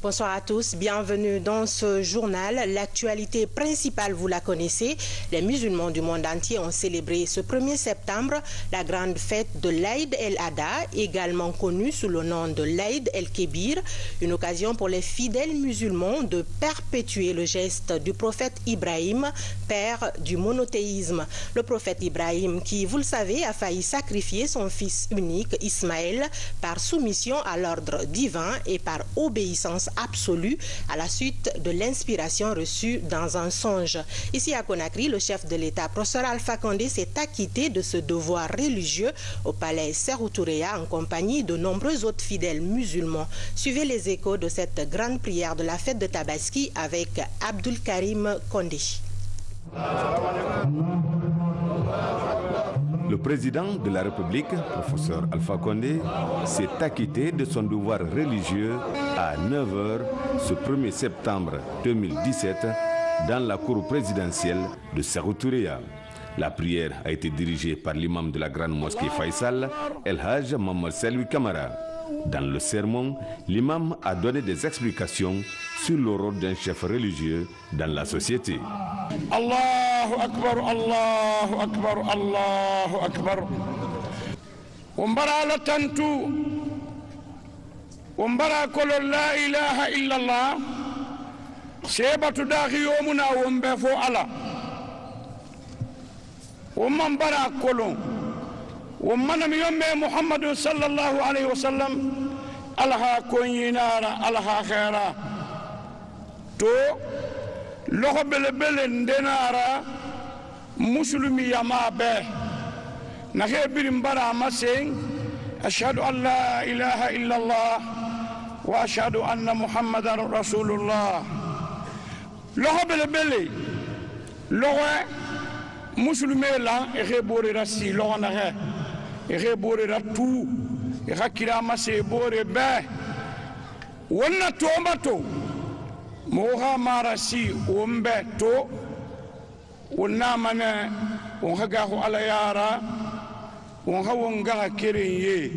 Bonsoir à tous, bienvenue dans ce journal. L'actualité principale, vous la connaissez. Les musulmans du monde entier ont célébré ce 1er septembre la grande fête de l'Aïd el-Adha, également connue sous le nom de l'Aïd el-Kébir, une occasion pour les fidèles musulmans de perpétuer le geste du prophète Ibrahim, père du monothéisme. Le prophète Ibrahim qui, vous le savez, a failli sacrifier son fils unique Ismaël par soumission à l'ordre divin et par obéissance absolue à la suite de l'inspiration reçue dans un songe. Ici à Conakry, le chef de l'État, professeur Alpha Condé, s'est acquitté de ce devoir religieux au palais Sékou Touréa en compagnie de nombreux autres fidèles musulmans. Suivez les échos de cette grande prière de la fête de Tabaski avec Abdul Karim Condé. Le président de la République, professeur Alpha Condé, s'est acquitté de son devoir religieux à 9h ce 1er septembre 2017 dans la cour présidentielle de Sékou Touréa. La prière a été dirigée par l'imam de la grande mosquée Faisal, El Hajj Mohamed Selwi Kamara. Dans le sermon, l'imam a donné des explications sur le rôle d'un chef religieux dans la société. Allahu Akbar, Allahu Akbar, Allahu Akbar. Umbara la tantu, umbara kolo la ilaha illallah, sebatu dahi yomuna umbe fo ala. Umbara kolo. ومن يوم محمد صلى الله عليه وسلم الله كونينارا الله خيرا تو لو بل ندنارا مسلمي يما به نخي برمبرا مسين اشهد ان لا اله الا الله واشهد ان محمدا رسول الله لو بل لو مسلمي لا اخبوري راسي لو نخي ere bore ratu ere kirama se bore be wonna tombato moha marasi umbe to wonna mane wonga go ala yara wonga wonga kereye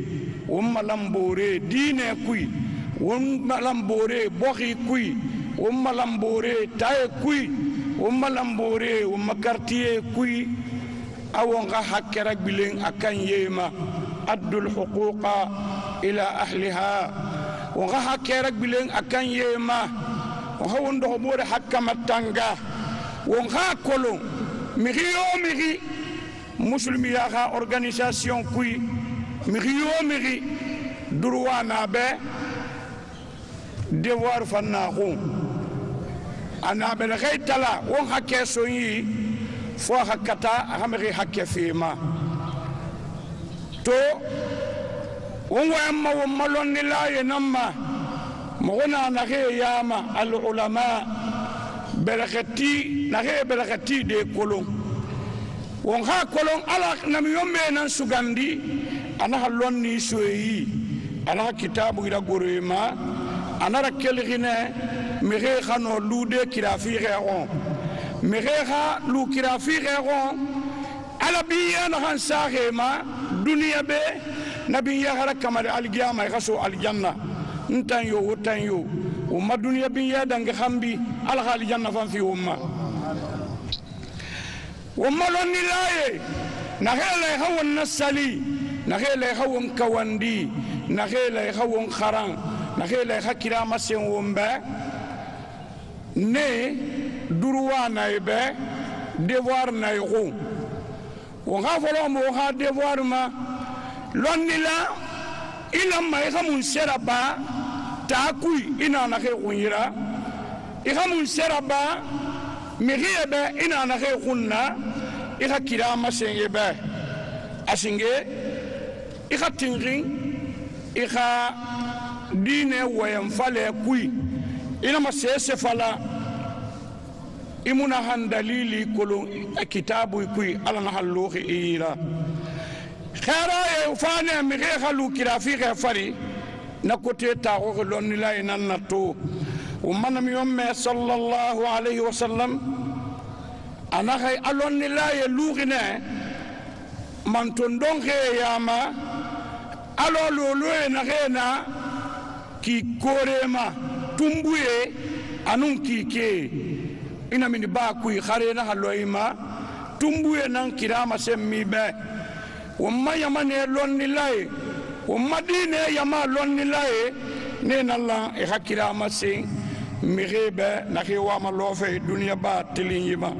womma lambore dine kui womma lambore bohi kui womma lambore tay kui womma lambore womma quartier kui awonga hakkerak bilen akan yema addul huquqa ila ahliha wonga hakkerak bilen akan yema wonga wondo bore hakama tanga wonga kolo miri muslimi ya ga organisation kui miri durwana be devoir fannahu ana be khaytala wonga keso yi fo hakata hamri hakke fima to wonwa amma wammalon lilaye namma mogona nage yama al ulama barakati nage barakati de kolon won ha kolon ala nam yombe nan sugandi ana halonni soyi ana kitabu ila gorema ana rakelgine mere khano lude kirafi gheron mekha lukira fi gheron ala biya na han sahema dunia be nabiya harakamar alqiyama khaso aljanna ntan yo umma dunia biya danga khambi al aljanna fan fi umma lonni laye na hele hawon nasali na hele hawon kawandi na hele hawon kharan na hele hakira masen womba ne durwa na ibe devoir na yoko wonga folo mo ha devoir ma lonnila ila mai khamun seraba ta kui ina na ke kunira ikhamun seraba miriebe ina na ke kunna ikha kirama sengebe asinge ikha tingring ikha dine wayam fale kui ina ma sese fala imuna han dalili kulu kitabu kui ala na halluhi ira khara ya fane mi khalu kirafi khafari nakote ta ko lonni la nan nato umman mi yumme sallallahu alayhi wa sallam ana khay alonni la ya lughine man ton donke yama alo lolo na khena ki korema tumbuye anun kike ina mini ba kui khare na haloima tumbuye nan kirama semmi be wamma yamane lonni lay wamma dine yama lonni lay ne nalla e hakirama sing mirebe na khiwa ma lofe dunya ba tilinyiba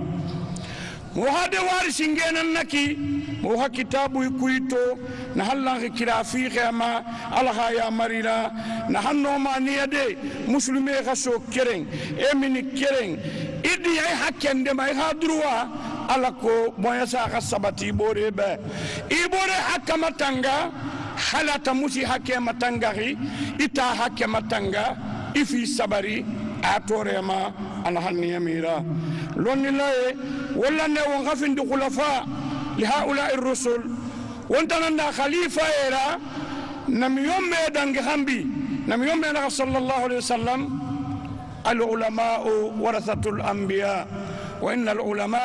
mo hade wari singenan naki mo ha kitabu kuito na halla kira fi khama alaha ya marina na hanno ma niyade muslime khaso kereng e mini kereng idi ay hakkende may ha droit ala ko moya sa sabati bore be ibore hakama tanga halata musi hakema tangari ita hakema tanga ifi sabari atorema ala hanniya mira lonni lay wala ne won khafin du khulafa li haula ar-rusul wontananda khalifa era nam yomme dangi hambi nam yomme na sallallahu alaihi wasallam al-ulama warathatul anbiya wa innal ulama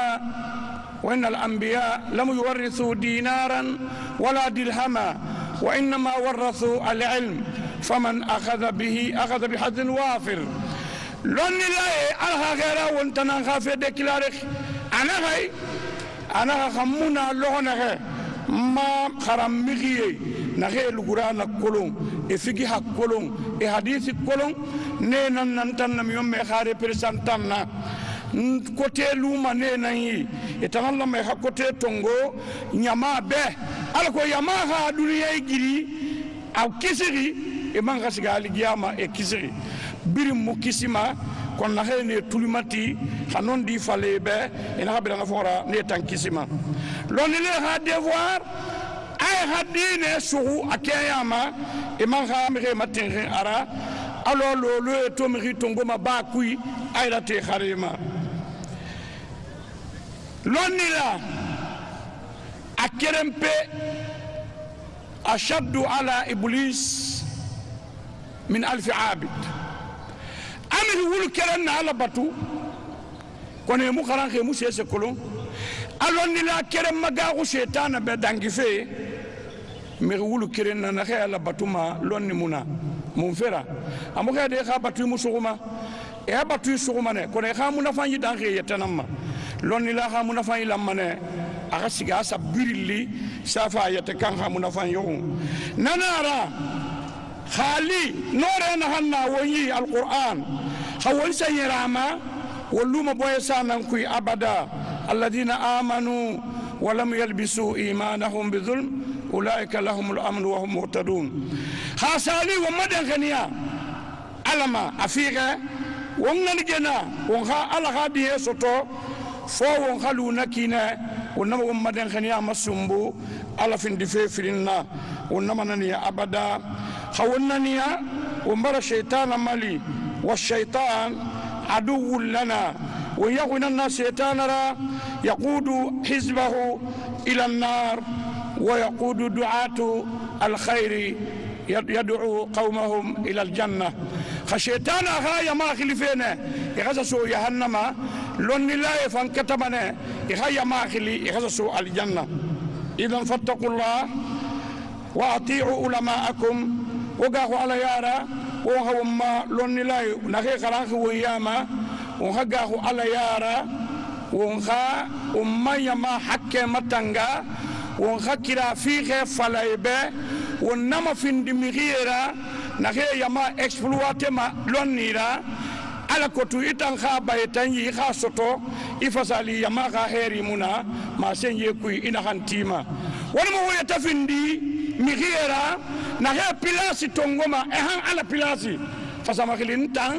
وإن الأنبياء لم يورثوا دينارا ولا درهما وإنما ورثوا العلم فمن أخذ به أخذ بحظ وافر لوني لا ألها غيرا وانتنا خافي ديكلارك أنا خمونا لغنا ما خرم مغيي نغي القرآن كلهم إفقه كلهم إحاديث كلهم نينا ننتن نميوم خاري برسانتنا côté luma ne nayi etangalla me ha côté tongo nyama be alko yama ha duniya giri aw kisiri e man gasiga aligiyama e kisiri birim mu kisima kon na hene tulimati hanon di fale be ina habira na fora ne tan kisima lon le ha devoir ay hadine suhu akeyama e man ha me matin ara alo lo to mi tongo ma ba kui ay la te kharima لونيلا أكرمبي أشد على إبليس من 1000 عابد أمي يقول كرن على بطو كوني مخران خي موسى سكولون ألونيلا كرم مغاغو شيطان بدانغي في مي يقول كرن نخي على بطو ما لوني مونا منفرا أمو خي دي خا بطو مسوغما إيه بطو سوغما نه كوني خا مونا فاني دانغي يتنما lonni la ha muna fay lamane aga siga sa birili safa yete kan ha muna fay yo nanara khali nore na hanna woyi alquran hawon sayyirama walluma boysa nan kuy abada alladina amanu wa lam yalbisu imanahum bizulm ulaika lahumul amn wa hum muhtadun khasali wa madan khaniya alama afiga wonnan gena won ha ala hadiye soto فو خلونا كينا ونما مدن خنيا مسumbu ala fin dife firinna ونما نيا ابدا خولنا نيا ومر شيطان مالي والشيطان عدو لنا ويغنى الناس شيطان يقود حزبه الى النار ويقود دعاة الخير يدعو قومهم الى الجنه خشيطان غاية ما خلفينا يغزسوا جهنم لون الله فانكتبنا غاية ما خلي يغزسوا الجنة إذا فاتقوا الله وأطيعوا علماءكم وقاقوا على يارا وهو ما لون الله نخي خلاق وياما وقاقوا على يارا ونخا وما يما حكي متنغا ونخا كرا فيه فلايبه ونما فين دمغيرا نخي يما exploiter ma lonnira ala kotu itan kha baytan yi kha soto ifasali yama kha heri muna ma senye kui ina hantima wala mo yata findi migira na he pilasi tongoma e han ala pilasi fasama khilintan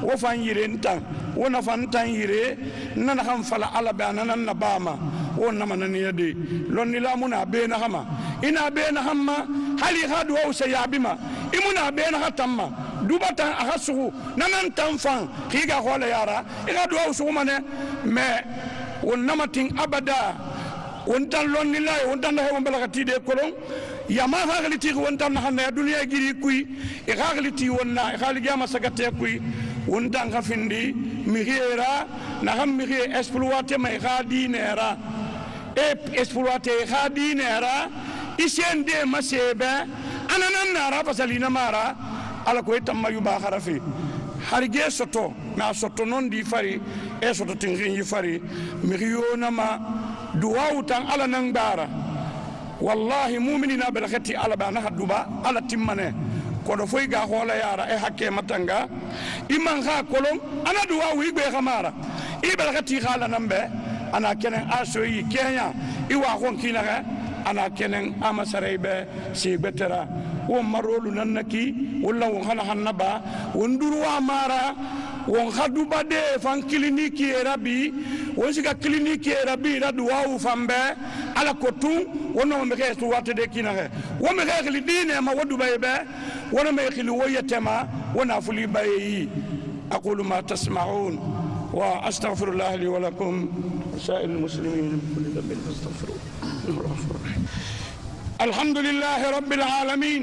wo fan yirentan wona fan tan yire nana ham fala ala bana nan nabama wonna manani yadi lonnila muna be na hama ina be na hamma hali hadu wa sayabima imuna be na hatamma dubatan ahasu nanan tanfan kiga hola yara ina do usu mane me wonnama tin abada wontan lonnila wontan he won balagati de kolon yama hagliti wontan hanna duniya giri kuy e hagliti wonna e hali jama sagate kuy wontan khafindi mihira na ham mihi exploiter may khadinera e exploiter khadinera isende masebe ananan nara pasalina mara ala ko tamma yuba kharafi harge soto na soto non di fari e soto tingin yi fari mi riyona ma duwa utan ala nan bara wallahi mu'minina bil khati ala bana haduba ala timmane ko do foy ga hola yara e hakke matanga iman ha kolon ana duwa wi be khamara ibal khati khala nambe ana kenen asoyi kenya iwa gon kinaga ana kenen amasarebe si betera won marolu nannaki wala won hana hannaba won durwa mara won haduba de fan kliniki rabi won siga kliniki rabi radwa u fambe ala kotu wono me ke to wate de kinaga won me ke li dine ma wadu baybe wona me khili woyetema wona fuli bayi aqulu ma tasma'un wa astaghfirullah li wa lakum sa'il muslimin min kulli dhanbin fastaghfiruhu الحمد لله رب العالمين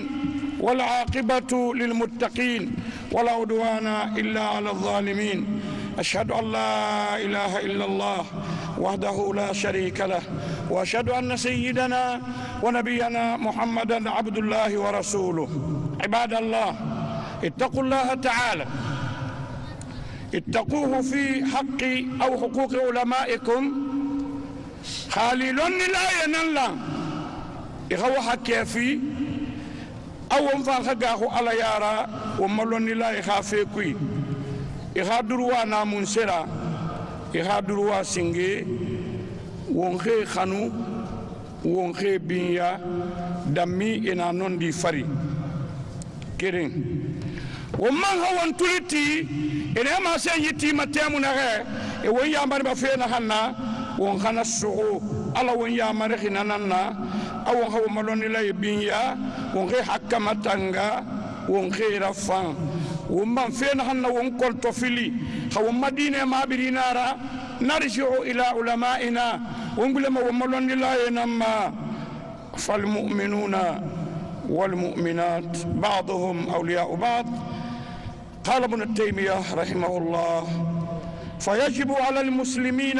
والعاقبة للمتقين ولا عدوان إلا على الظالمين أشهد أن لا إله إلا الله وحده لا شريك له وأشهد أن سيدنا ونبينا محمدا عبد الله ورسوله عباد الله اتقوا الله تعالى اتقوه في حق أو حقوق علمائكم خاللون لا ينلى إخوة حكيفي أو أنفان خقاه على يارا ومالون لا إخافيكوي إخادروا نامون سرا إخادروا سنجي وونخي خانو وونخي بنيا دمي إنا نون دي فري كيرين ومن هو انتولتي إنما سيتي متامنا غير وين يامر بفينا خنا وونخنا السعو على وين يامر خنانا أو هو ملون لا يبينيا ونغي حكما تانغا ونغي رفان ومن فين هنا ونقول توفيلي هو مدينة ما برينارا نرجع إلى علمائنا ونقول ما وملون لا ينما فالمؤمنون والمؤمنات بعضهم أولياء بعض قال ابن تيمية رحمه الله فيجب على المسلمين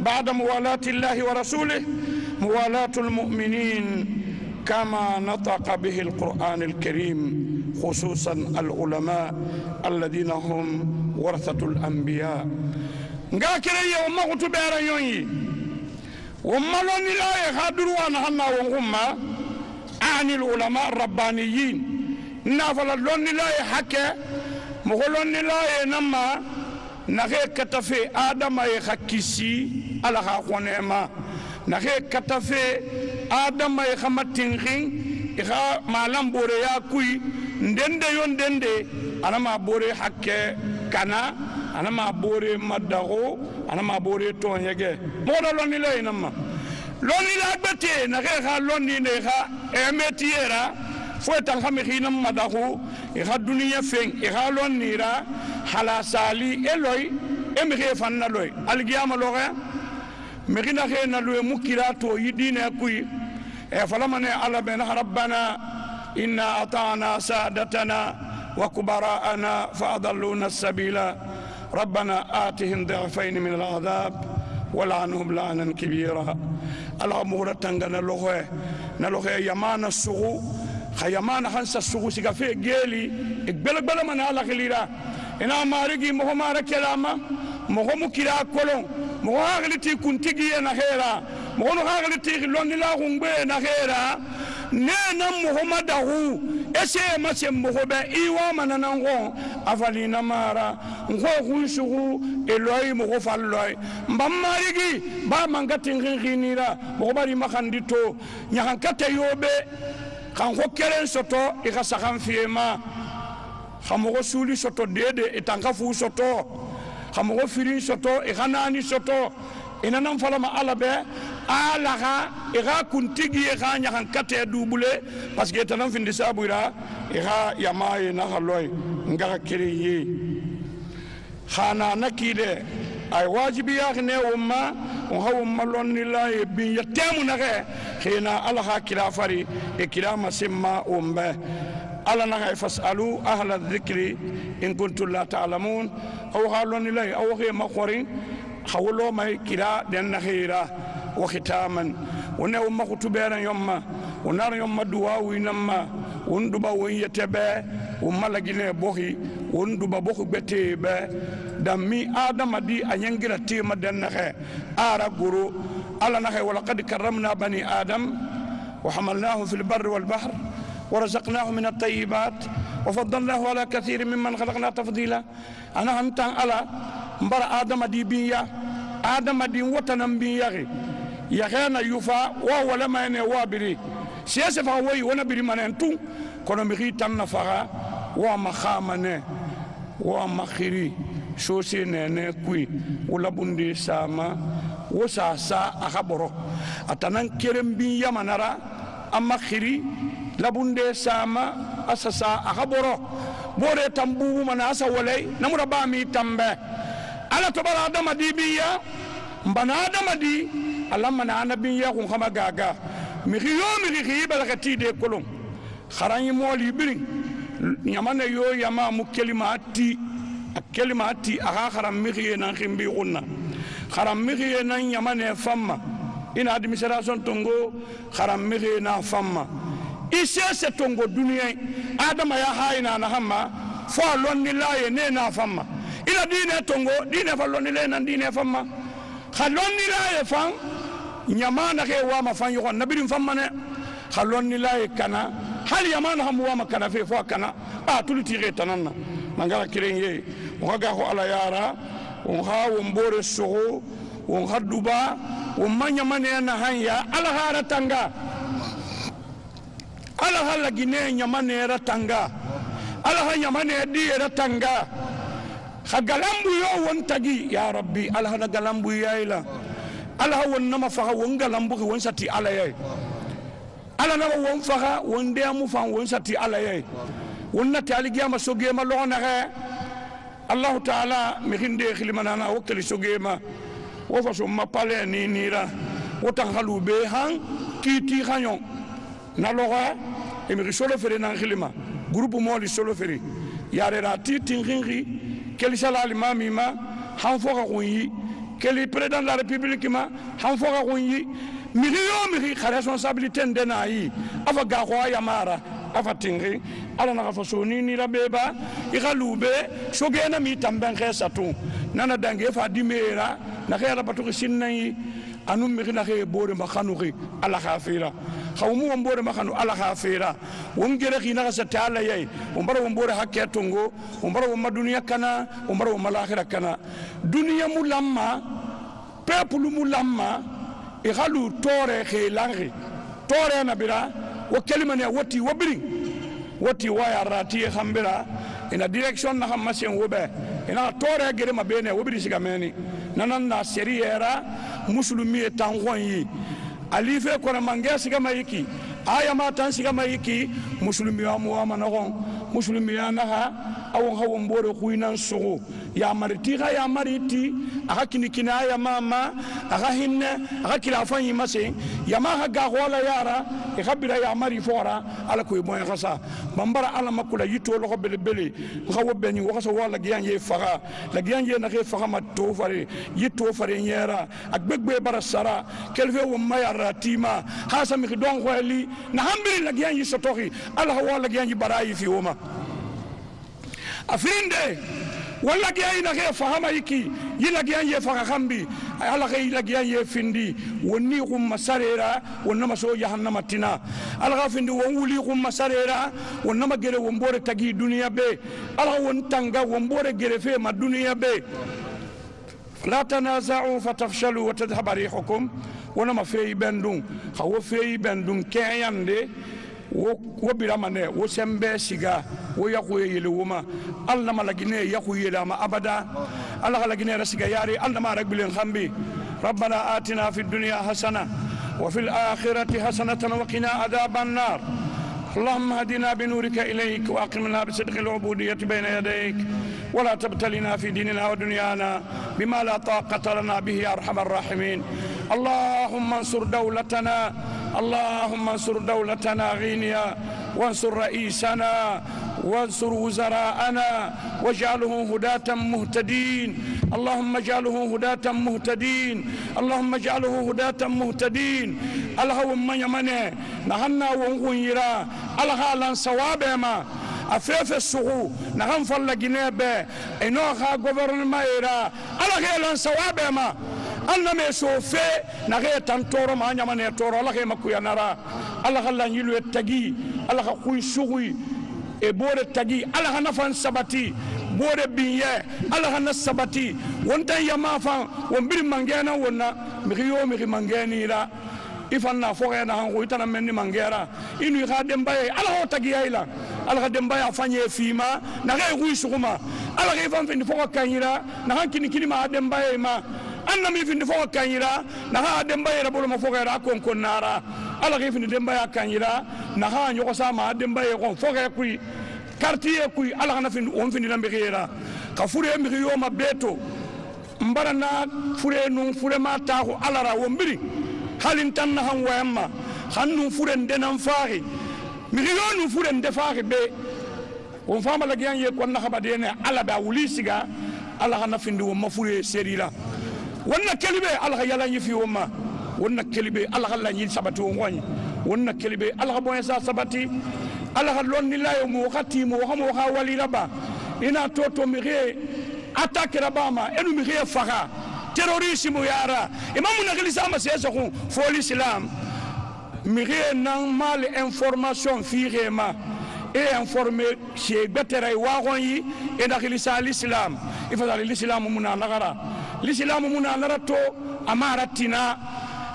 بعد موالاة الله ورسوله موالاة المؤمنين كما نطق به القرآن الكريم خصوصا العلماء الذين هم ورثة الأنبياء نغاكري وما قلت بيرانيوني وما لون لا يخادروا عنها وهم عن العلماء الربانيين نافل لون لا يحكى مغلون لا ينمى نغي كتفي آدم يخكسي على خاقونيما نخي كتافي آدم ما يخمتينخين إخا مالام بوري ياكوي ندند يوندند أنا ما بوري حكي كنا أنا ما بوري مدغو أنا ما بوري تونيجي مودا لوني لا ينما لوني لا بتي نخي خا لوني نخا إمتيرا فوتان خمي خينم مدغو إخا دنيا فين إخا لوني را حلاسالي إلوي إمخي فن لوي القيامة لوغي مغنا خينا لو مكيراتو يدينا كوي فلمن على بنا ربنا إنا أطعنا سادتنا وكبراءنا فأضلونا السبيل ربنا آتهم ضعفين من العذاب ولعنهم لعنا كبيرا الأمور تنغنا لغة يمان السغو خيمان خنس السغو سيغفي جيلي اقبلك بلا من على خليرا إنا مارجي مهما كلاما مهما كلا كولون مغاغلتي كنتيجي نخيرا مغاغلتي لوني لا غنبي نخيرا نينا محمد هو اسي مسي مخبا ايوا منانغو افالينا مارا نخو خوشو الوي مخفالوي مباماريغي با مانغاتين غينيرا مخباري مخانديتو نيان كاتا يوبي كان خو كيرن سوتو ايغا سخان فيما خمو سولي سوتو ديدي اتانغا فو سوتو خمو فيرين سوتو إغاناني سوتو إننا نفلما على به على إغا كنتيجي إغا نيان كاتي دوبلي بس جيتنا في النسابورا إغا يماي نهالوي نغا كريي خانا نكيده أي واجبي أغني وما وهو ملون الله يبين يتيمو نغا خينا على كلا فري إكلا مسمى ومبه على نهاية فاسألوا أهل الذكر إن كنتم لا تعلمون أو قالوا لي أو غير مقرين حولوا ما كلا دين خيرا وختاما ونو ما كتبنا يوم ونار يوم دعاء وينما وندبا ويتبع وما لجنا بوهي wondu baboko bete be dammi adama di anyangira tema dennahe ara guru ala nahe wala qad karramna bani adam wa hamalnahum fil barri wal bahr wa razaqnahum min at-tayyibat wa faddalnahu ala kathirin mimman khalaqna tafdila ana hantan ala mbara adama di biya adama di wotanam biya ya kana yufa wa wala mane wabiri siyasa fa way wona biri manentu kono mi tan nafara wa makhamane wa makhiri shosi nene kui wala bundi sama wo sa akhaboro atanan kerembi yamanara amakhiri labunde sama asasa akhaboro bore tambu manasa walay namura bami tambe ala to bala adama di biya mbana adama di alamma na anabiya kun khama gaga mi khiyo balakati de kolon kharani moli birin nyamane yo yama mu kelimati aha kharam mi khiye nan khimbi kunna kharam mi khiye nan nyamane famma ina administration tongo kharam mi khiye na famma ise se tongo dunia adama ya haina na hamma fo lonni laye ne na famma ila dine tongo dine fa lonni le nan dine famma khalonni laye fam nyamana ke wa ma fan yo nabirin famma ne khalonni laye kana hal yamana ham wa ma kana fe fo kana tuliti re tananna mangala kirenge o ga ko ala yara o ha wo mbore soho o haduba o manya mane na hanya ala hara tanga ala hala gine nyamane ra tanga ala ha nyamane di ra tanga khagalambu yo won tagi ya rabbi ala hana galambu yaila ala ha won nama fa won galambu won sati ala yai ala nama won fa won de amu fa won sati ala yai won na tali giyama sogema lona he allah taala mi hinde khlimana na wakali sogema wo fa so ma pale ni nira wotan halube han kiti khanyon na loga e mi solo fere nan khilima groupe mo li solo fere yare rati tingingi keli sala limami ma han foka kunyi keli président de la république ma han foka kunyi mi responsabilité ndena yi afa ga ko yamara afa tingi ala na fa soni ni la beba igalube sogena mi tamben khesatu nana dange fa dimera na khera batu sinnayi anum mi khina khe bore ma khanuki ala khafira khawmu wombore ma khanu ala khafira won gere khina sa taala yai wombara wombore hakke tongo wombara womma duniya kana wombara womma akhirah kana duniya mulamma peuple mulamma e khalu tore khe langi tore na bira wo kelimane woti wobiri woti waya rati khambira ina direction na khamasen wobe ina tore gere ma bene wobiri sigameni nanan na seriera muslimi tangonyi alife kona mangya sigama yiki aya ma tan sigama yiki muslimi wa muama na gon muslimi ya na ha awon hawon bore kuinan sugo ya mariti ga ya mariti aka kinikina ya mama aka hinne aka kilafan yi mase ya ma ga wala yara e khabira ya mari fora ala ko moy khasa bambara ala makula yito lo bele bele khawo beni wa khasa wala giyan ye faga la giyan ye na ke faga ma to fare yito fare nyera ak begbe bara sara kelfe wo mayara tima hasa mi don kholi na hambiri la giyan yi sotohi ala wala giyan yi barayi fi woma afinde wala giyan na ke fahama yiki yila giyan ye faga khambi ala kay la giyan ye findi wonni kum masarera wonna maso jahannama tina ala ga findi won wuli kum masarera wonna ma gere won bore tagi duniya be ala won tanga won bore gere fe ma duniya be la tanaza'u fatafshalu wa tadhhab rihukum wonna ma fe bendun khawo fe bendun kayande wo biramane wo sembe siga wo yakuye yele woma alla malagine yakuye la ma abada alla malagine rasiga yari alla ma ragbilen khambi ربنا آتنا في الدنيا حسنة وفي الآخرة حسنة وقنا عذاب النار اللهم هدنا بنورك إليك وأقمنا بصدق العبودية بين يديك ولا تبتلنا في ديننا ودنيانا بما لا طاقة لنا به يا أرحم الراحمين اللهم انصر دولتنا اللهم انصر دولتنا غينيا وانصر رئيسنا وانصر وزراءنا واجعله هداة مهتدين اللهم اجعله هداة مهتدين اللهم اجعله هداة مهتدين اللهم يمنه نهنا ونغيرا الحالا صوابما a fefe sugu na kan falla Guinée be eno ha gouvernement era ala ke lan sawabe ma alla me so fe na ke tantoro ma nyama ne toro ala ke makuya nara ala khalla nyilu tagi ala ka kuy sugu e bore tagi ala hana fan sabati bore biye ala hana sabati wonta yama fan won bir mangena wonna mi riyo mi mangeni la ifanna foga na hango itana menni mangera inu ga dembaye ala ho tagi ayla ala ga dembaye afanye fima na ga kuy suguma ala ga fan fin foga kanyira na han kini ma dembaye ma anna mi fin foga kanyira na ha dembaye rabolo ma foga ra kon konara ala ga fin dembaye kanyira na ha nyoko sama dembaye kon foga kuy quartier kuy ala na fin on fin lambira ka fure mi yo ma beto mbara na fure nu fure ma ta ko ala ra wombiri halin tan na han wayamma hannu fure ndenan faari mi yo nu fure nde faari be on fama la gyan ye ko na habade ne ala da wuli siga ala na fin do ma fure serila wonna kelibe ala yala yi fi woma wonna kelibe ala la yi sabati woni wonna kelibe ala bo sa sabati ala lonni la yo mo khati mo hamo ha wali laba ina toto mi re attaque rabama enu mi re faga terrorisme yara imamu na gelisa ma sesa ko fo l'islam mi re nan mal information fi rema et informer chez betere wa gonyi e da gelisa l'islam ifada l'islam muna nagara l'islam muna narato amaratina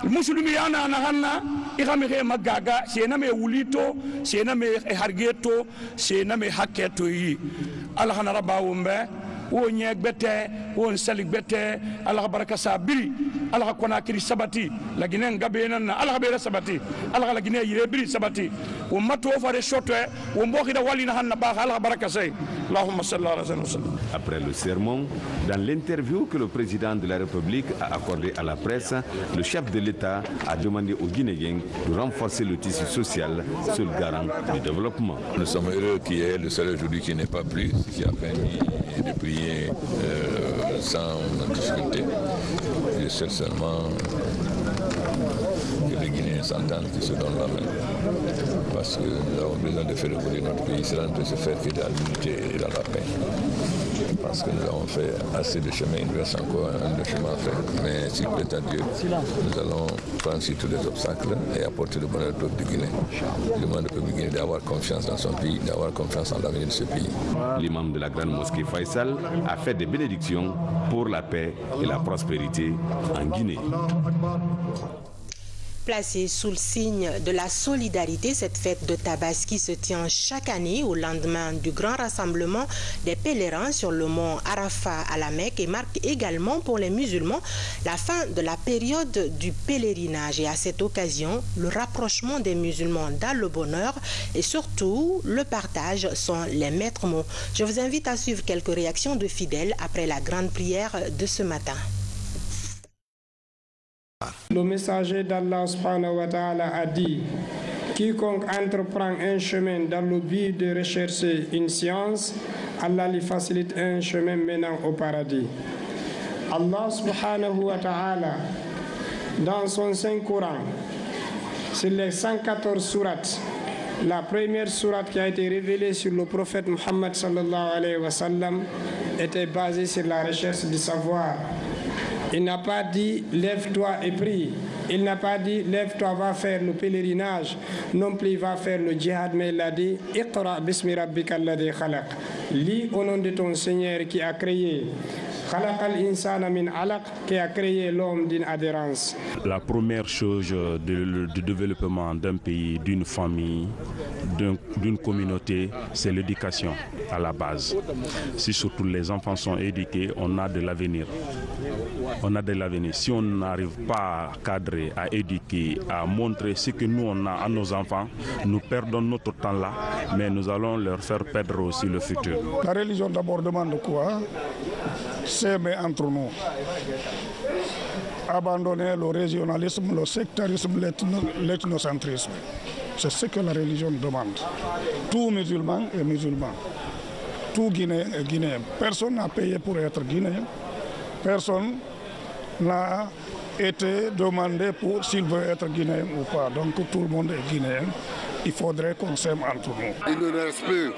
muslimi yana na hanna igami ke magaga sena me wulito sena me hargeto sena me haketo yi ala hana rabawumbe wo nyek bete wo salik bete ala baraka sabiri ala kona kiri sabati la ginen gabena na ala be sabati ala la ginen yire biri sabati wo mato fare shotwe wo mboki da walina hanna ba ala baraka say Allahumma salli ala sayyidina. Après le sermon, dans l'interview que le président de la République a accordée à la presse, le chef de l'État a demandé aux Guinéens de renforcer le tissu social, seul garant du développement. Nous sommes heureux qu'il y ait le soleil aujourd'hui qui n'est pas plus, qui a permis de prier sans difficulté. Je sais seulement que les Guinéens s'entendent, qu'ils se donnent la main. Parce que nous avons besoin de faire évoluer notre pays. Cela ne peut se faire que dans l'unité et dans la paix. Parce que nous avons fait assez de chemin, il nous reste encore un chemin à faire. Mais s'il plaît à Dieu, nous allons franchir tous les obstacles et apporter le bonheur au peuple de Guinée. Je demande au peuple de Guinée d'avoir confiance dans son pays, d'avoir confiance en l'avenir de ce pays. L'imam de la grande mosquée Faisal a fait des bénédictions pour la paix et la prospérité en Guinée. Placée sous le signe de la solidarité, cette fête de Tabaski se tient chaque année au lendemain du grand rassemblement des pèlerins sur le mont Arafat à la Mecque et marque également pour les musulmans la fin de la période du pèlerinage. Et à cette occasion, le rapprochement des musulmans dans le bonheur et surtout le partage sont les maîtres mots. Je vous invite à suivre quelques réactions de fidèles après la grande prière de ce matin. Le messager d'Allah subhanahu wa ta'ala a dit: quiconque entreprend un chemin dans le but de rechercher une science, Allah lui facilite un chemin menant au paradis. Allah subhanahu wa ta'ala, dans son Saint-Coran, sur les 114 sourates, la première sourate qui a été révélée sur le prophète Muhammad sallallahu alayhi wa sallam était basée sur la recherche du savoir. Il n'a pas dit « lève-toi et prie ». Il n'a pas dit « lève-toi, va faire le pèlerinage ». Non plus, va faire le djihad, mais il a dit « Iqra bismi rabbika alladhi khalaq ». Lis au nom de ton Seigneur qui a créé. Khalaqal insana min alaq, qui a créé l'homme d'une adhérence. La première chose du développement d'un pays, d'une famille, d'une communauté, c'est l'éducation à la base. Si surtout les enfants sont éduqués, on a de l'avenir. On a de l'avenir. Si on n'arrive pas à cadrer, à éduquer, à montrer ce que nous on a à nos enfants, nous perdons notre temps là, mais nous allons leur faire perdre aussi le futur. La religion d'abord demande quoi? S'aimer entre nous. Abandonner le régionalisme, le sectarisme, l'ethnocentrisme. C'est ce que la religion demande. Tout musulman est musulman. Tout Guinéen est Guinéen. Personne n'a payé pour être Guinéen. Personne n'a été demandé pour s'il veut être Guinéen ou pas. Donc tout le monde est Guinéen. il faudrait qu'on s'aime entre nous. Il ne reste plus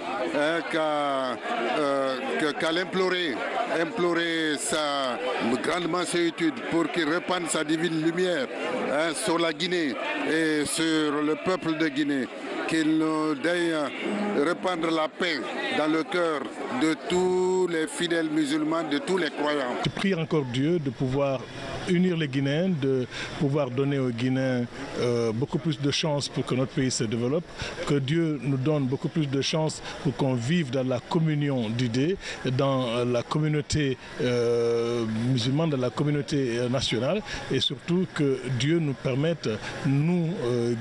qu'à l'implorer, implorer sa grande mansuétude pour qu'il répande sa divine lumière sur la Guinée et sur le peuple de Guinée, qu'il nous daigne répandre la paix dans le cœur de tous les fidèles musulmans, de tous les croyants. Je prie encore Dieu de pouvoir unir les Guinéens, de pouvoir donner aux Guinéens beaucoup plus de chances pour que notre pays se développe, que Dieu nous donne beaucoup plus de chances pour qu'on vive dans la communion d'idées, dans la communauté musulmane, dans la communauté nationale, et surtout que Dieu nous permette, nous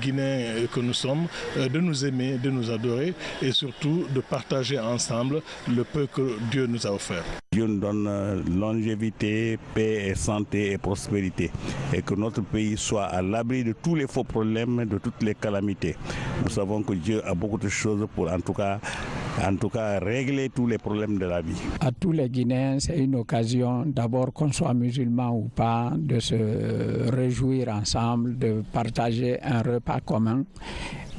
Guinéens que nous sommes, de nous aimer, de nous adorer et surtout de partager ensemble le peu que Dieu nous a offert. Dieu nous donne longévité, paix et santé et prospérité, et que notre pays soit à l'abri de tous les faux problèmes, de toutes les calamités. Nous savons que Dieu a beaucoup de choses pour en tout cas régler tous les problèmes de la vie. À tous les Guinéens, c'est une occasion, d'abord qu'on soit musulman ou pas, de se réjouir ensemble, de partager un repas commun.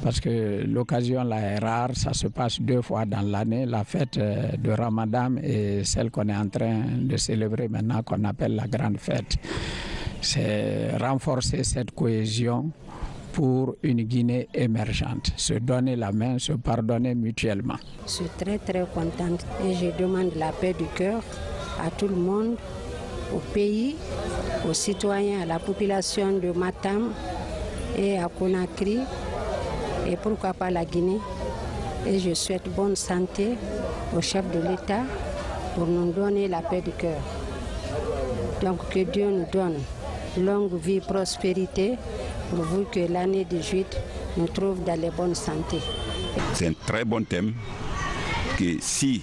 Parce que l'occasion là est rare, ça se passe 2 fois dans l'année, la fête de Ramadan et celle qu'on est en train de célébrer maintenant, qu'on appelle la grande fête. C'est renforcer cette cohésion pour une Guinée émergente, se donner la main, se pardonner mutuellement. Je suis très contente et je demande la paix du cœur à tout le monde, au pays, aux citoyens, à la population de Matam et à Conakry, et pourquoi pas la Guinée. Et je souhaite bonne santé au chef de l'État pour nous donner la paix du cœur. Donc que Dieu nous donne longue vie, prospérité, pourvu que l'année 18 nous trouve dans les bonnes santé. C'est un très bon thème qui, si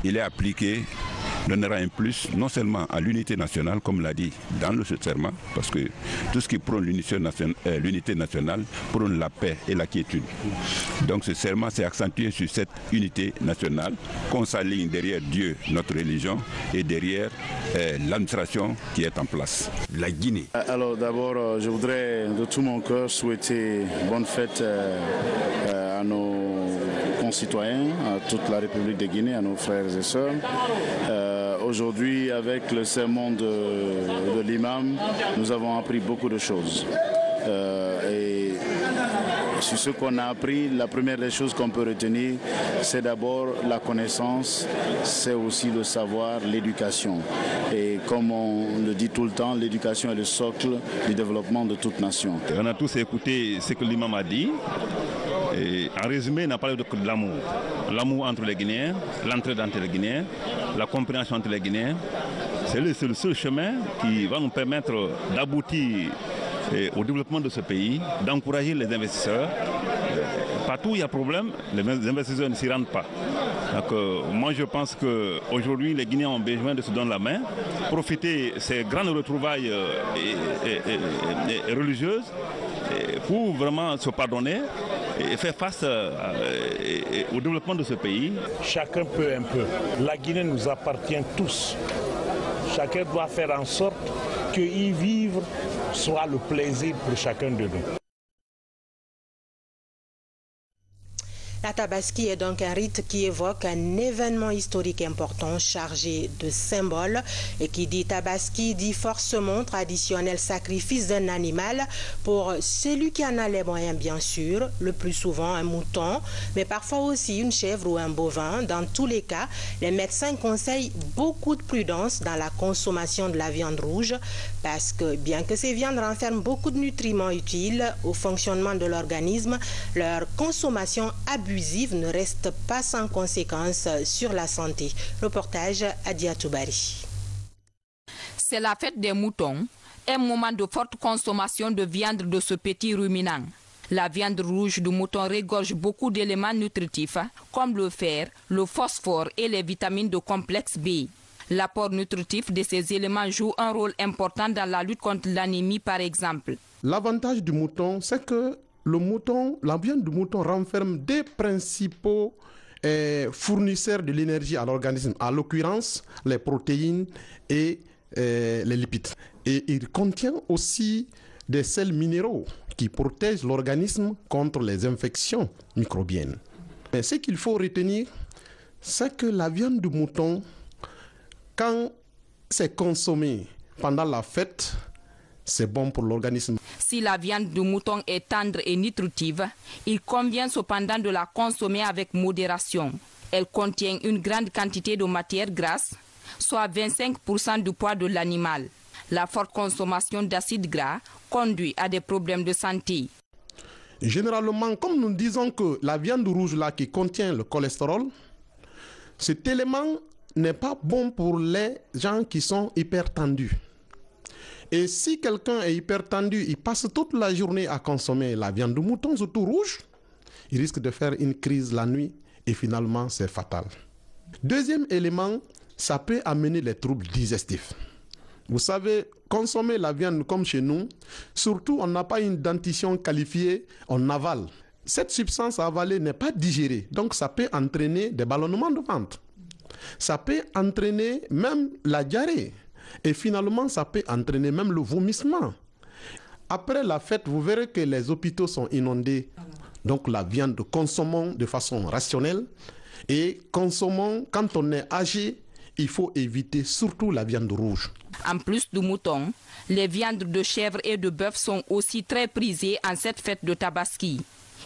il est appliqué, donnera un plus non seulement à l'unité nationale, comme l'a dit dans le serment, parce que tout ce qui prône l'unité nationale prône la paix et la quiétude. Donc ce serment s'est accentué sur cette unité nationale, qu'on s'aligne derrière Dieu, notre religion, et derrière l'administration qui est en place. La Guinée. Alors d'abord, je voudrais de tout mon cœur souhaiter bonne fête à nos concitoyens, à toute la République de Guinée, à nos frères et sœurs. Aujourd'hui, avec le sermon de l'imam, nous avons appris beaucoup de choses. Et sur ce qu'on a appris, la première des choses qu'on peut retenir, c'est d'abord la connaissance, c'est aussi le savoir, l'éducation. Et comme on le dit tout le temps, l'éducation est le socle du développement de toute nation. On a tous écouté ce que l'imam a dit. Et en résumé, il n'a parlé de l'amour. L'amour entre les Guinéens, l'entraide entre les Guinéens, la compréhension entre les Guinéens. C'est le seul chemin qui va nous permettre d'aboutir au développement de ce pays, d'encourager les investisseurs. Partout où il y a problème, les investisseurs ne s'y rendent pas. Donc, moi je pense qu'aujourd'hui les Guinéens ont besoin de se donner la main, profiter de ces grandes retrouvailles religieuses pour vraiment se pardonner et faire face au développement de ce pays. Chacun peut un peu. La Guinée nous appartient tous. Chacun doit faire en sorte que y vivre soit le plaisir pour chacun de nous. La Tabaski est donc un rite qui évoque un événement historique important chargé de symboles, et qui dit Tabaski dit forcément traditionnel sacrifice d'un animal pour celui qui en a les moyens, bien sûr, le plus souvent un mouton, mais parfois aussi une chèvre ou un bovin. Dans tous les cas, les médecins conseillent beaucoup de prudence dans la consommation de la viande rouge, parce que bien que ces viandes renferment beaucoup de nutriments utiles au fonctionnement de l'organisme, leur consommation abusive ne reste pas sans conséquences sur la santé. Reportage Adia Toubari. C'est la fête des moutons, un moment de forte consommation de viande de ce petit ruminant. La viande rouge du mouton regorge beaucoup d'éléments nutritifs comme le fer, le phosphore et les vitamines de complexe B. L'apport nutritif de ces éléments joue un rôle important dans la lutte contre l'anémie par exemple. L'avantage du mouton, c'est que la viande du mouton renferme des principaux fournisseurs de l'énergie à l'organisme, à l'occurrence les protéines et les lipides. Et il contient aussi des sels minéraux qui protègent l'organisme contre les infections microbiennes. Mais ce qu'il faut retenir, c'est que la viande de mouton, quand c'est consommé pendant la fête, c'est bon pour l'organisme. Si la viande de mouton est tendre et nutritive, il convient cependant de la consommer avec modération. Elle contient une grande quantité de matières grasses, soit 25% du poids de l'animal. La forte consommation d'acides gras conduit à des problèmes de santé. Généralement, comme nous disons que la viande rouge là qui contient le cholestérol, cet élément n'est pas bon pour les gens qui sont hypertendus. Et si quelqu'un est hypertendu, il passe toute la journée à consommer la viande de mouton, surtout rouge, il risque de faire une crise la nuit et finalement c'est fatal. Deuxième élément, ça peut amener les troubles digestifs. Vous savez, consommer la viande comme chez nous, surtout on n'a pas une dentition qualifiée, on avale. Cette substance avalée n'est pas digérée, donc ça peut entraîner des ballonnements de ventre. Ça peut entraîner même la diarrhée. Et finalement, ça peut entraîner même le vomissement. Après la fête, vous verrez que les hôpitaux sont inondés. Donc la viande, consommons de façon rationnelle. Et consommons, quand on est âgé, il faut éviter surtout la viande rouge. En plus du mouton, les viandes de chèvre et de bœuf sont aussi très prisées en cette fête de Tabaski.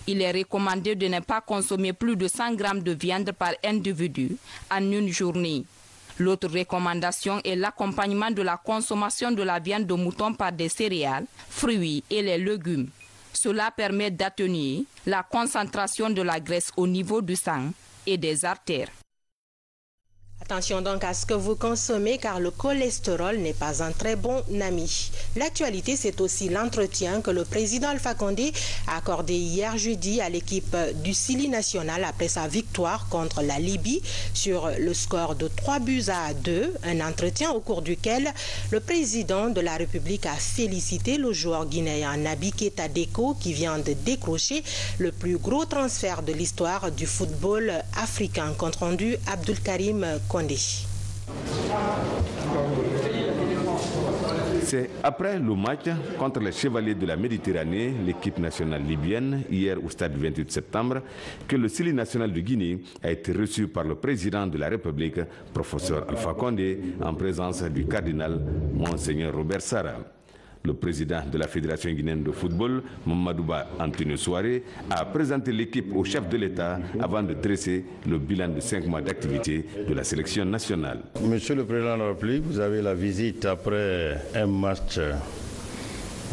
Il est recommandé de ne pas consommer plus de 100 grammes de viande par individu en une journée. L'autre recommandation est l'accompagnement de la consommation de la viande de mouton par des céréales, fruits et les légumes. Cela permet d'atténuer la concentration de la graisse au niveau du sang et des artères. Attention donc à ce que vous consommez car le cholestérol n'est pas un très bon ami. L'actualité, c'est aussi l'entretien que le président Alpha Condé a accordé hier jeudi à l'équipe du Sili national après sa victoire contre la Libye sur le score de 3-2. Un entretien au cours duquel le président de la République a félicité le joueur guinéen Naby Keita Deko qui vient de décrocher le plus gros transfert de l'histoire du football africain. Compte rendu Abdul Karim Condé. C'est après le match contre les Chevaliers de la Méditerranée, l'équipe nationale libyenne, hier au stade 28 septembre, que le Sili national de Guinée a été reçu par le président de la République, professeur Alpha Condé, en présence du cardinal Monseigneur Robert Sarra. Le président de la Fédération guinéenne de football, Mamadouba Antonio Souaré, a présenté l'équipe au chef de l'État avant de dresser le bilan de 5 mois d'activité de la sélection nationale. Monsieur le Président de la République, vous avez la visite après un match,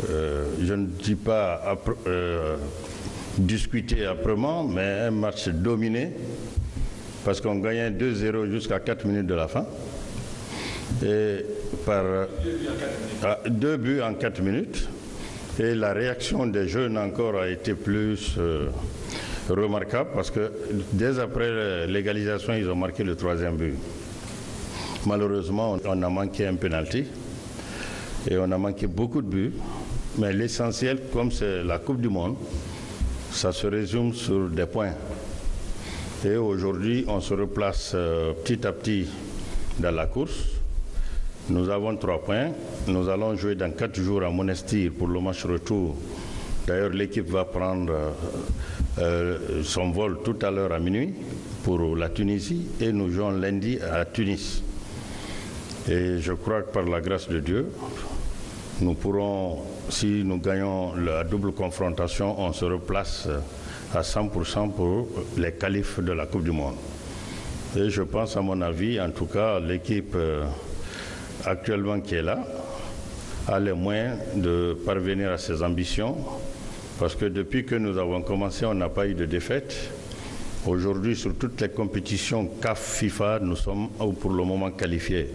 je ne dis pas discuté âprement, mais un match dominé, parce qu'on gagnait 2-0 jusqu'à 4 minutes de la fin. Et par 2 buts en 4 minutes. Et la réaction des jeunes encore a été plus remarquable parce que dès après l'égalisation, ils ont marqué le 3e but. Malheureusement, on a manqué un penalty et on a manqué beaucoup de buts. Mais l'essentiel, comme c'est la Coupe du Monde, ça se résume sur des points. Et aujourd'hui, on se replace petit à petit dans la course. Nous avons 3 points. Nous allons jouer dans 4 jours à Monastir pour le match retour. D'ailleurs, l'équipe va prendre son vol tout à l'heure à minuit pour la Tunisie et nous jouons lundi à Tunis. Et je crois que par la grâce de Dieu, nous pourrons, si nous gagnons la double confrontation, on se replace à 100% pour les qualifs de la Coupe du Monde. Et je pense, à mon avis, en tout cas, l'équipe actuellement qui est là a les moyens de parvenir à ses ambitions parce que depuis que nous avons commencé, on n'a pas eu de défaite. Aujourd'hui, sur toutes les compétitions CAF, FIFA, nous sommes pour le moment qualifiés.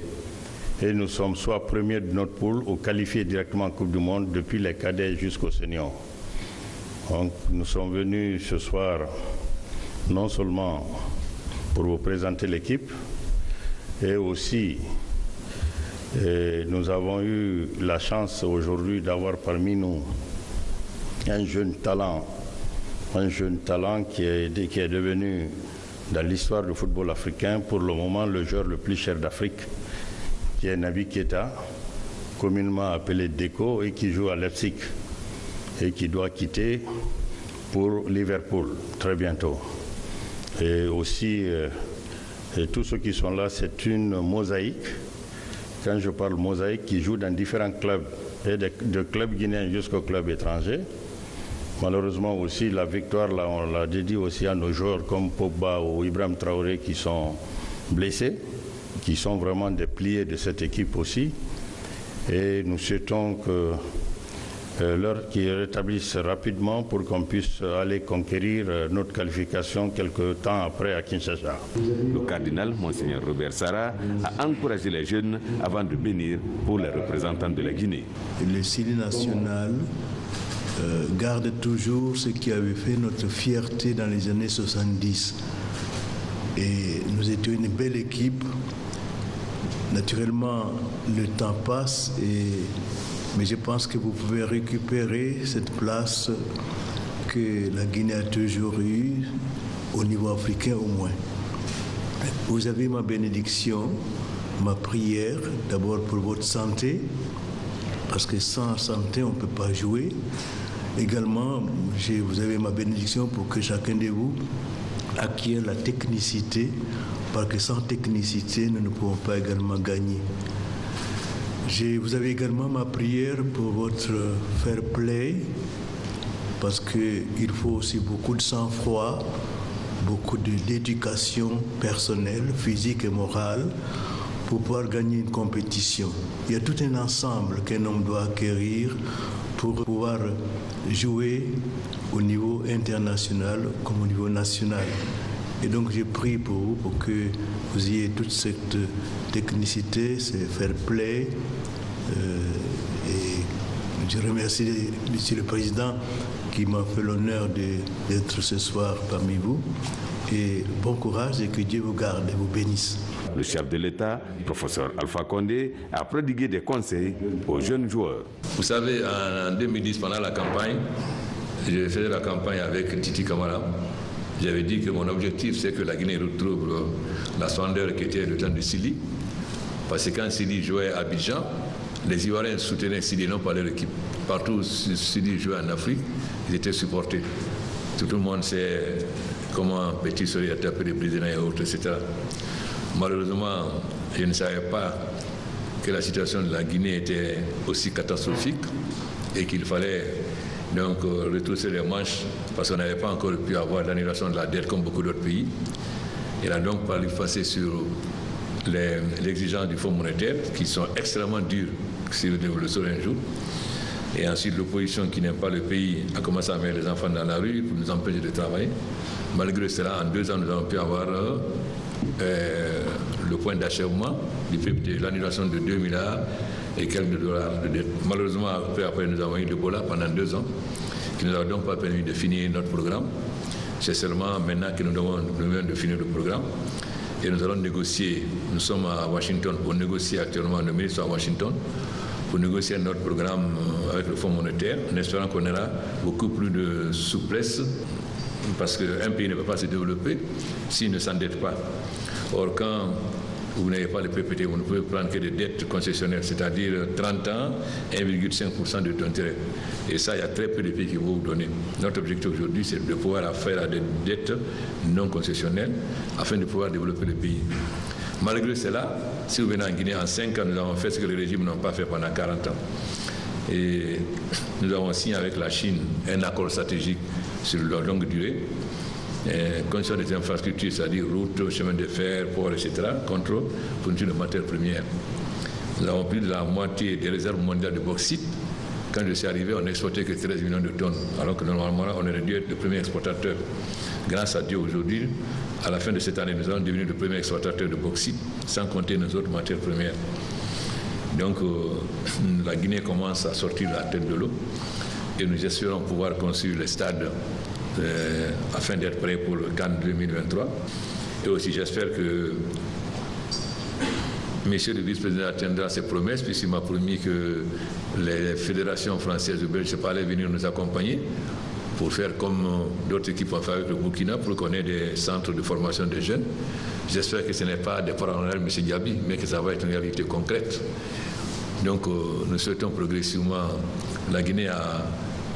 Et nous sommes soit premiers de notre poule ou qualifiés directement en Coupe du Monde depuis les cadets jusqu'aux seniors. Donc, nous sommes venus ce soir non seulement pour vous présenter l'équipe, et aussi nous avons eu la chance aujourd'hui d'avoir parmi nous un jeune talent qui est devenu dans l'histoire du football africain pour le moment le joueur le plus cher d'Afrique, qui est Naby Keita, communément appelé Deko et qui joue à Leipzig. et qui doit quitter pour Liverpool très bientôt. Et aussi, et tous ceux qui sont là, c'est une mosaïque. Quand je parle mosaïque, qui joue dans différents clubs, et de clubs guinéens jusqu'aux clubs étrangers. Malheureusement aussi, la victoire, là, on l'a dédiée aussi à nos joueurs comme Pogba ou Ibrahim Traoré qui sont blessés, qui sont vraiment des piliers de cette équipe aussi. Et nous souhaitons qu'ils rétablissent rapidement pour qu'on puisse aller conquérir notre qualification quelque temps après à Kinshasa. Le cardinal, Monseigneur Robert Sarah, a encouragé les jeunes avant de bénir pour les représentants de la Guinée. Le Sili national garde toujours ce qui avait fait notre fierté dans les années 70. Et nous étions une belle équipe. Naturellement, le temps passe, mais je pense que vous pouvez récupérer cette place que la Guinée a toujours eue, au niveau africain au moins. Vous avez ma bénédiction, ma prière, d'abord pour votre santé, parce que sans santé, on ne peut pas jouer. Également, vous avez ma bénédiction pour que chacun de vous acquiert la technicité, parce que sans technicité, nous ne pouvons pas également gagner. Vous avez également ma prière pour votre fair play, parce qu'il faut aussi beaucoup de sang-froid, beaucoup d'éducation personnelle, physique et morale, pour pouvoir gagner une compétition. Il y a tout un ensemble qu'un homme doit acquérir pour pouvoir jouer au niveau international comme au niveau national. Et donc je prie pour vous, pour que vous ayez toute cette technicité, ce fair play. Et je remercie Monsieur le Président qui m'a fait l'honneur d'être ce soir parmi vous. Et bon courage et que Dieu vous garde et vous bénisse. Le chef de l'État, professeur Alpha Condé, a prodigué des conseils aux jeunes joueurs. Vous savez, en 2010, pendant la campagne, je faisais la campagne avec Titi Camara. J'avais dit que mon objectif, c'est que la Guinée retrouve la splendeur qui était le temps de Sili. Parce que quand Sili jouait à Abidjan, les Ivoiriens soutenaient Sili, non pas leur équipe. Partout où Sili jouait en Afrique, ils étaient supportés. Tout le monde sait comment Petit Sori a tapé les Brésiliens et autres, etc. Malheureusement, je ne savais pas que la situation de la Guinée était aussi catastrophique et qu'il fallait donc retrousser les manches parce qu'on n'avait pas encore pu avoir l'annulation de la dette comme beaucoup d'autres pays. Il a donc fallu passer sur les exigences du Fonds monétaire qui sont extrêmement dures si vous le saurez un jour. Et ensuite, l'opposition qui n'aime pas le pays a commencé à mettre les enfants dans la rue pour nous empêcher de travailler. Malgré cela, en 2 ans, nous avons pu avoir le point d'achèvement de l'annulation de 2 milliards et quelques dollars de dette. Malheureusement, après, nous avons eu l'Ebola pendant 2 ans, qui ne nous a donc pas permis de finir notre programme. C'est seulement maintenant que nous venons de finir le programme. Et nous allons négocier, nous sommes à Washington pour négocier actuellement, le ministre à Washington, pour négocier notre programme avec le Fonds monétaire, en espérant qu'on aura beaucoup plus de souplesse, parce qu'un pays ne peut pas se développer s'il ne s'endette pas. Or, quand vous n'avez pas le PPT, vous ne pouvez prendre que des dettes concessionnaires, c'est-à-dire 30 ans, 1,5% de taux d'intérêt. Et ça, il y a très peu de pays qui vont vous donner. Notre objectif aujourd'hui, c'est de pouvoir faire des dettes non concessionnelles afin de pouvoir développer le pays. Malgré cela, si vous venez en Guinée, en 5 ans, nous avons fait ce que les régimes n'ont pas fait pendant 40 ans. Et nous avons signé avec la Chine un accord stratégique sur la longue durée, construction des infrastructures, c'est-à-dire routes, chemins de fer, ports, etc., contrôle, fourniture de matières premières. Nous avons plus de la moitié des réserves mondiales de bauxite. Quand je suis arrivé, on n'exportait que 13 millions de tonnes, alors que normalement, on aurait dû être le premier exportateur. Grâce à Dieu, aujourd'hui, à la fin de cette année, nous allons devenir le premier exportateur de bauxite, sans compter nos autres matières premières. Donc, la Guinée commence à sortir la tête de l'eau et nous espérons pouvoir construire les stades afin d'être prêts pour le CAN 2023. Et aussi, j'espère que Monsieur le vice-président atteindra ses promesses, puisqu'il m'a promis que les fédérations françaises ou belges allaient venir nous accompagner pour faire comme d'autres équipes ont fait avec le Burkina, pour qu'on ait des centres de formation des jeunes. J'espère que ce n'est pas des paroles en l'air, M. Diaby, mais que ça va être une réalité concrète. Donc, nous souhaitons progressivement. La Guinée a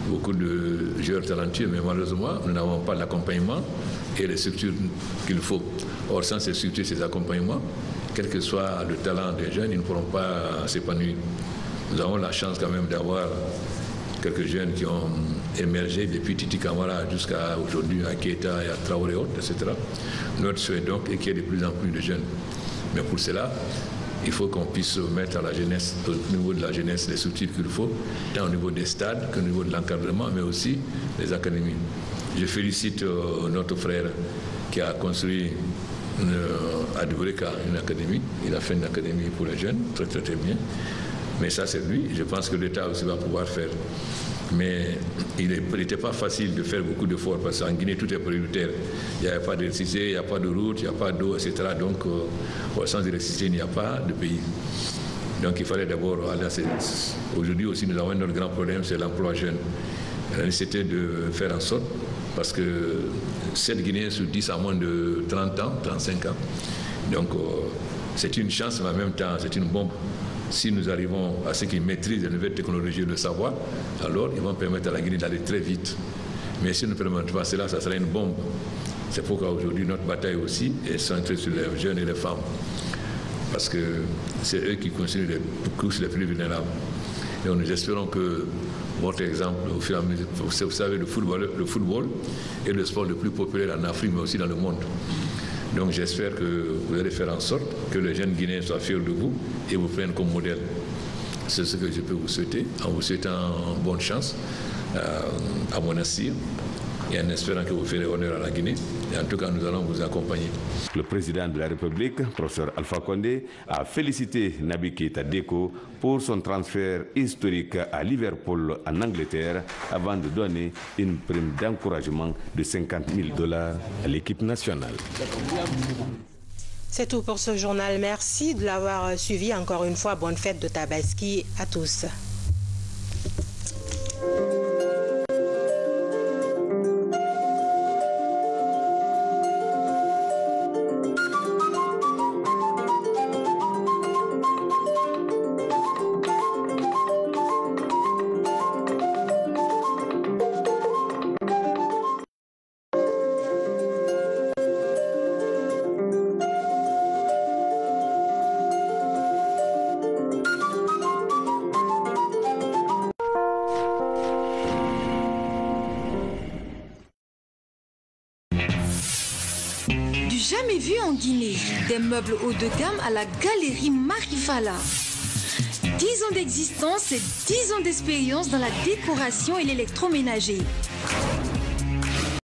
beaucoup de joueurs talentueux, mais malheureusement, nous n'avons pas l'accompagnement et les structures qu'il faut. Or, sans ces structures, ces accompagnements, quel que soit le talent des jeunes, ils ne pourront pas s'épanouir. Nous avons la chance quand même d'avoir quelques jeunes qui ont émergé depuis Titi Camara jusqu'à aujourd'hui à Keita et à Traoré, etc. Notre souhait donc est qu'il y ait de plus en plus de jeunes. Mais pour cela, il faut qu'on puisse mettre à la jeunesse, au niveau de la jeunesse, les structures qu'il faut, tant au niveau des stades qu'au niveau de l'encadrement, mais aussi les académies. Je félicite notre frère qui a construit à Dubreka une académie. Il a fait une académie pour les jeunes, très très très bien. Mais ça c'est lui, je pense que l'État aussi va pouvoir faire. Mais il n'était pas facile de faire beaucoup d'efforts parce qu'en Guinée tout est prioritaire. Il n'y a pas d'électricité, il n'y a pas de route, il n'y a pas d'eau, etc. Donc sans électricité il n'y a pas de pays. Donc il fallait d'abord aller à ces... Aujourd'hui aussi nous avons un autre grand problème, c'est l'emploi jeune. La nécessité de faire en sorte, parce que 7 Guinéens sur 10 à moins de 30 ans, 35 ans. Donc c'est une chance, mais en même temps c'est une bombe. Si nous arrivons à ce qu'ils maîtrisent les nouvelles technologies et le savoir, alors ils vont permettre à la Guinée d'aller très vite. Mais si nous ne permettons pas cela, ça sera une bombe. C'est pourquoi aujourd'hui notre bataille aussi est centrée sur les jeunes et les femmes. Parce que c'est eux qui constituent les couches les plus vulnérables. Et nous espérons que votre exemple, au fur et à mesure, vous savez, le football est le sport le plus populaire en Afrique, mais aussi dans le monde. Donc j'espère que vous allez faire en sorte que les jeunes Guinéens soient fiers de vous et vous prennent comme modèle. C'est ce que je peux vous souhaiter, en vous souhaitant bonne chance à Monastir et en espérant que vous ferez honneur à la Guinée. Et en tout cas, nous allons vous accompagner. Le président de la République, professeur Alpha Condé, a félicité Naby Keita Deko pour son transfert historique à Liverpool, en Angleterre, avant de donner une prime d'encouragement de $50 000 à l'équipe nationale. C'est tout pour ce journal. Merci de l'avoir suivi. Encore une fois, bonne fête de Tabaski à tous. Jamais vu en Guinée, des meubles haut de gamme à la galerie Marifala. 10 ans d'existence et 10 ans d'expérience dans la décoration et l'électroménager.